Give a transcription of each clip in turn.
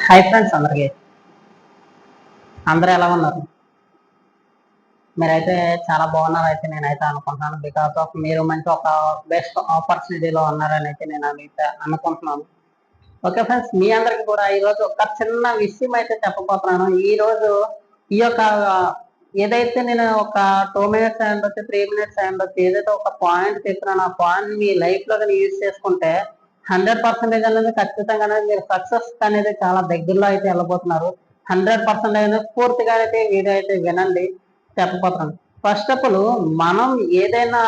Hi friends, అందరూ ఎలా ఉన్నారు? మీరైతే చాలా బాగున్నారు అయితే నేనైతే అనుకుంటున్నాను. బికాస్ ఆఫ్ మీరు మంచి ఒక బెస్ట్ ఆపర్చునిటీలో ఉన్నారని అయితే నేను అయితే అనుకుంటున్నాను. ఓకే ఫ్రెండ్స్, మీ అందరికి కూడా ఈరోజు ఒక చిన్న విషయం అయితే చెప్పబోతున్నాను. ఈరోజు ఈ యొక్క ఏదైతే నేను ఒక 2 minutes అయ్యిండొచ్చు, 3 minutes అయ్యిండొచ్చు, ఏదైతే ఒక పాయింట్ చెప్తున్నాను ఆ పాయింట్ మీ లైఫ్ లో కానీ యూజ్ చేసుకుంటే 100% అనేది ఖచ్చితంగా అనేది మీరు సక్సెస్ అనేది చాలా దగ్గరలో అయితే వెళ్ళబోతున్నారు. 100% అనేది పూర్తిగా అయితే వీడియో అయితే వినండి, చెప్పబోతున్నాను. ఫస్ట్ ఆఫ్ ఆల్ మనం ఏదైనా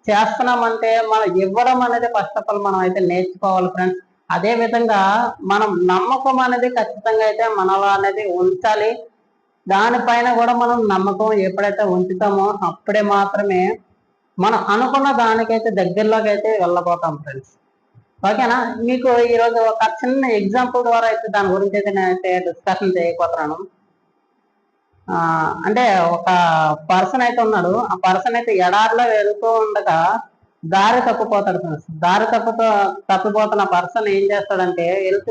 చేస్తున్నామంటే మనం ఇవ్వడం అనేది ఫస్ట్ ఆఫ్ ఆల్ మనం అయితే నేర్చుకోవాలి ఫ్రెండ్స్. అదే విధంగా మనం నమ్మకం అనేది ఖచ్చితంగా అయితే మనలో అనేది ఉంచాలి. దానిపైన కూడా మనం నమ్మకం ఎప్పుడైతే ఉంచుతామో అప్పుడే మాత్రమే మనం అనుకున్న దానికైతే దగ్గరలోకి అయితే వెళ్ళబోతాం ఫ్రెండ్స్. ఓకేనా? మీకు ఈరోజు ఒక చిన్న ఎగ్జాంపుల్ ద్వారా అయితే దాని గురించి అయితే నేనైతే డిస్కషన్ చేయకపోతున్నాను. అంటే ఒక పర్సన్ అయితే ఉన్నాడు. ఆ పర్సన్ అయితే ఎడారిలో వెళ్తూ ఉండగా దారి తప్పిపోతాడు ఫ్రెండ్స్. తప్పిపోతున్న పర్సన్ ఏం చేస్తాడంటే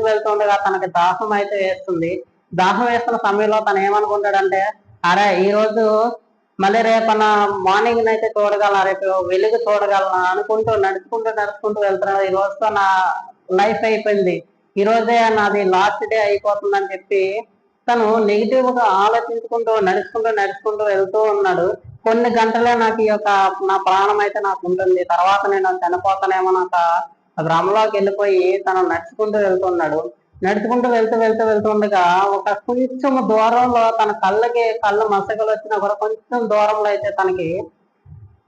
వెళ్తూ ఉండగా తనకి దాహం అయితే వేస్తుంది. దాహం వేస్తున్న సమయంలో తను ఏమనుకుంటాడంటే, అరే ఈ రోజు మళ్ళీ రేపన్న మార్నింగ్ అయితే చూడగలనా, రేపు వెలుగు చూడగలనా అనుకుంటూ నడుచుకుంటూ వెళ్తున్నాడు. ఈ రోజుతో నా లైఫ్ అయిపోయింది, ఈ రోజే నాది లాస్ట్ డే అయిపోతుందని చెప్పి తను నెగిటివ్ గా ఆలోచించుకుంటూ నడుచుకుంటూ వెళ్తూ ఉన్నాడు. కొన్ని గంటలే నాకు ఈ యొక్క నా ప్రాణం అయితే నాకు ఉంటుంది, తర్వాత నేను చనిపోతానేమో నాకు భ్రమలోకి వెళ్ళిపోయి తను నడుచుకుంటూ వెళ్తున్నాడు. వెళ్తూ ఉండగా ఒక కొంచెం దూరంలో తన కళ్ళు మసకలు వచ్చినా కూడా కొంచెం దూరంలో అయితే తనకి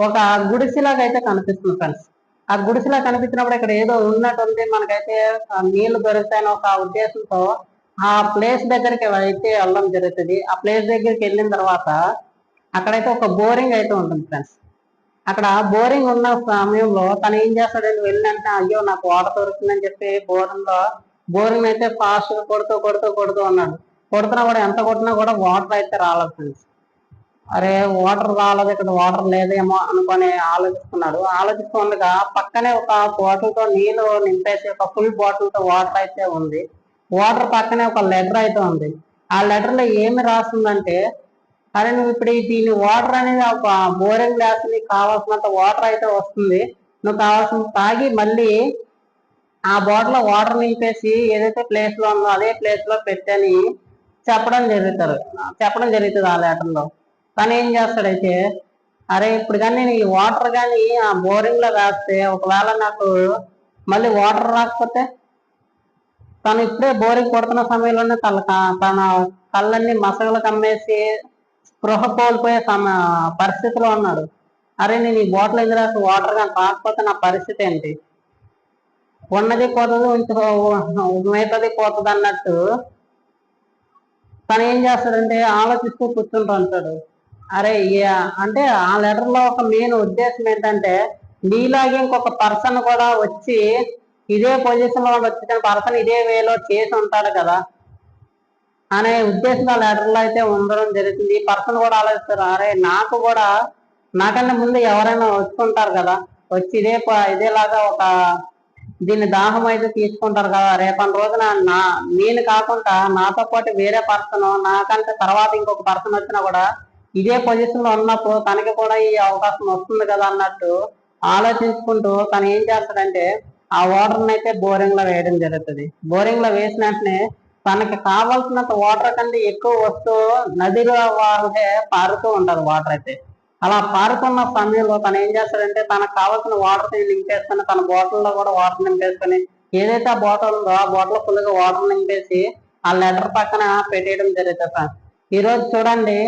ఒక గుడిసెలాగా అయితే కనిపిస్తుంది ఫ్రెండ్స్. ఆ గుడిసెలా కనిపించినప్పుడు ఇక్కడ ఏదో ఉన్నట్టుంది, మనకైతే నీళ్లు దొరుకుతాయని ఒక ఉద్దేశంతో ఆ ప్లేస్ దగ్గరికి అయితే వెళ్ళడం జరుగుతుంది. ఆ ప్లేస్ దగ్గరికి వెళ్ళిన తర్వాత అక్కడైతే ఒక బోరింగ్ అయితే ఉంటుంది ఫ్రెండ్స్. అక్కడ బోరింగ్ ఉన్న సమయంలో తను ఏం చేస్తాడంటే వెళ్ళినంటే అయ్యో నాకు వాటర్ దొరుకుతుందని చెప్పి బోరింగ్ అయితే ఫాస్ట్ గా కొడుతూ ఉన్నాడు. కొడుతున్నా కూడా ఎంత కొట్టినా కూడా వాటర్ అయితే రాలేదు ఫ్రెండ్స్. అరే వాటర్ రాలేదు, ఇక్కడ వాటర్ లేదేమో అనుకొని ఆలోచిస్తూ ఉండగా పక్కనే ఒక బాటిల్ తో నీళ్లు నింపేసి ఒక ఫుల్ బాటిల్ తో వాటర్ అయితే ఉంది. వాటర్ పక్కనే ఒక లెటర్ అయితే ఉంది. ఆ లెటర్ లో ఏమి రాస్తుందంటే, అరే నువ్వు ఇప్పుడు దీని వాటర్ అనేది ఒక బోరింగ్ గ్లాస్ నీకు కావాల్సినంత వాటర్ అయితే వస్తుంది, నువ్వు కావాల్సిన తాగి మళ్ళీ ఆ బాటిల్ లో వాటర్ నింపేసి ఏదైతే ప్లేస్ లో ఉందో అదే ప్లేస్ లో పెట్టని చెప్పడం జరుగుతుంది ఆ లెటర్ లో. తను ఏం చేస్తాడైతే, అరే ఇప్పుడు కానీ నేను ఈ వాటర్ కానీ ఆ బోరింగ్ లో వేస్తే ఒకవేళ నాకు మళ్ళీ వాటర్ రాకపోతే, తను ఇప్పుడే బోరింగ్ కొడుతున్న సమయంలోనే తన కళ్ళన్ని మసగలు కమ్మేసి స్పృహ కోల్పోయే పరిస్థితిలో ఉన్నాడు. అరే నేను ఈ బాటిల్ ఎందుకు వాటర్ కానీ రాకపోతే నా పరిస్థితి ఏంటి? ఉన్నది పోతుంది, మిగతాది పోతుంది అన్నట్టు తను ఏం చేస్తాడంటే ఆలోచిస్తూ కూర్చుంటూ ఉంటాడు. అరే అంటే ఆ లెటర్ లో ఒక మెయిన్ ఉద్దేశం ఏంటంటే, నీలాగే ఇంకొక పర్సన్ కూడా వచ్చి ఇదే పొజిషన్ లో వచ్చిన పర్సన్ ఇదే వేలో చేసి ఉంటాడు కదా అనే ఉద్దేశం ఆ లెటర్ లో అయితే ఉండడం జరుగుతుంది. ఈ పర్సన్ కూడా ఆలోచిస్తారు, అరే నాకన్నా ముందు ఎవరైనా వచ్చుకుంటారు కదా, వచ్చి ఇదేలాగా ఒక దీన్ని దాహం అయితే తీసుకుంటారు కదా, రేపటి రోజున నేను కాకుండా నాతో పాటు వేరే పర్సన్, నాకంటే తర్వాత ఇంకొక పర్సన్ వచ్చినా కూడా ఇదే పొజిషన్ లో ఉన్నప్పుడు తనకి కూడా ఈ అవకాశం వస్తుంది కదా అన్నట్టు ఆలోచించుకుంటూ తను ఏం చేస్తాడంటే ఆ వాటర్ అయితే బోరింగ్ లో వేయడం జరుగుతుంది. బోరింగ్ లో వేసిన వెంటనే తనకి కావాల్సినంత వాటర్ కంటే ఎక్కువ వస్తూ నదిలో వాళ్ళే పారుతూ ఉంటారు వాటర్ అయితే. అలా పారుతున్న సమయంలో తను ఏం చేస్తాడంటే తనకు కావాల్సిన వాటర్ నింపేసుకొని తన బాటిల్లో కూడా వాటర్ నింపేసుకొని ఏదైతే ఆ బాటిల్ ఉందో ఆ బాటిల్ ఫుల్ గా వాటర్ నింపేసి ఆ లెటర్ పక్కన పెట్టేయడం జరుగుతుంది. ఈ రోజు చూడండి,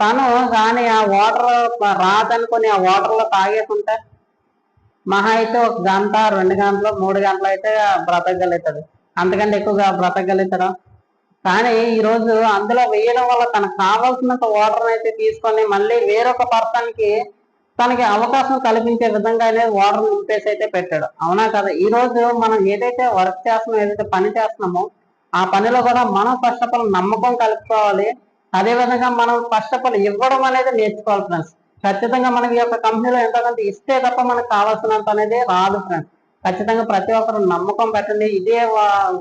తను కానీ ఆ వాటర్ రాదనుకొని ఆ వాటర్ లో తాగేసుంటే మహా అయితే 1 గంట 2 గంటలు 3 గంటలు అయితే బ్రతకగలుగుతాడు, అంతకంటే ఎక్కువగా బ్రతకగలుగుతాడు. కానీ ఈ రోజు అందులో వేయడం వల్ల తనకు కావాల్సినంత వాటర్ అయితే తీసుకొని మళ్ళీ వేరొక పర్సన్ కి తనకి అవకాశం కల్పించే విధంగానే వాటర్ నింపేసి అయితే పెట్టాడు. అవునా కదా? ఈ రోజు మనం ఏదైతే వర్క్ చేస్తున్నామో, ఏదైతే పని చేస్తున్నామో ఆ పనిలో కూడా మనం ఫస్ట్ ఆఫ్ ఆల్ నమ్మకం కలుపుకోవాలి. అదే విధంగా మనం ఫస్ట్ ఆఫ్ ఆల్ ఇవ్వడం అనేది నేర్చుకోవాలి ఫ్రెండ్స్. ఖచ్చితంగా మనకి ఈ యొక్క కంపెనీలో ఎంతో కొంత ఇస్తే తప్ప మనకు కావాల్సినంత అనేది రాదు ఫ్రెండ్స్. ఖచ్చితంగా ప్రతి ఒక్కరు నమ్మకం పెట్టండి. ఇదే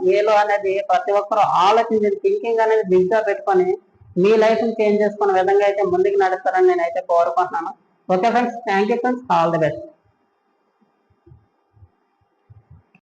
వేలో అనేది ప్రతి ఒక్కరు ఆలోచించి థింకింగ్ అనేది బిగ్ గా పెట్టుకొని మీ లైఫ్ ని చేంజ్ చేసుకునే విధంగా అయితే ముందుకు నడుస్తారని నేనైతే కోరుకుంటున్నాను. Okay friends, thank you friends, all the best.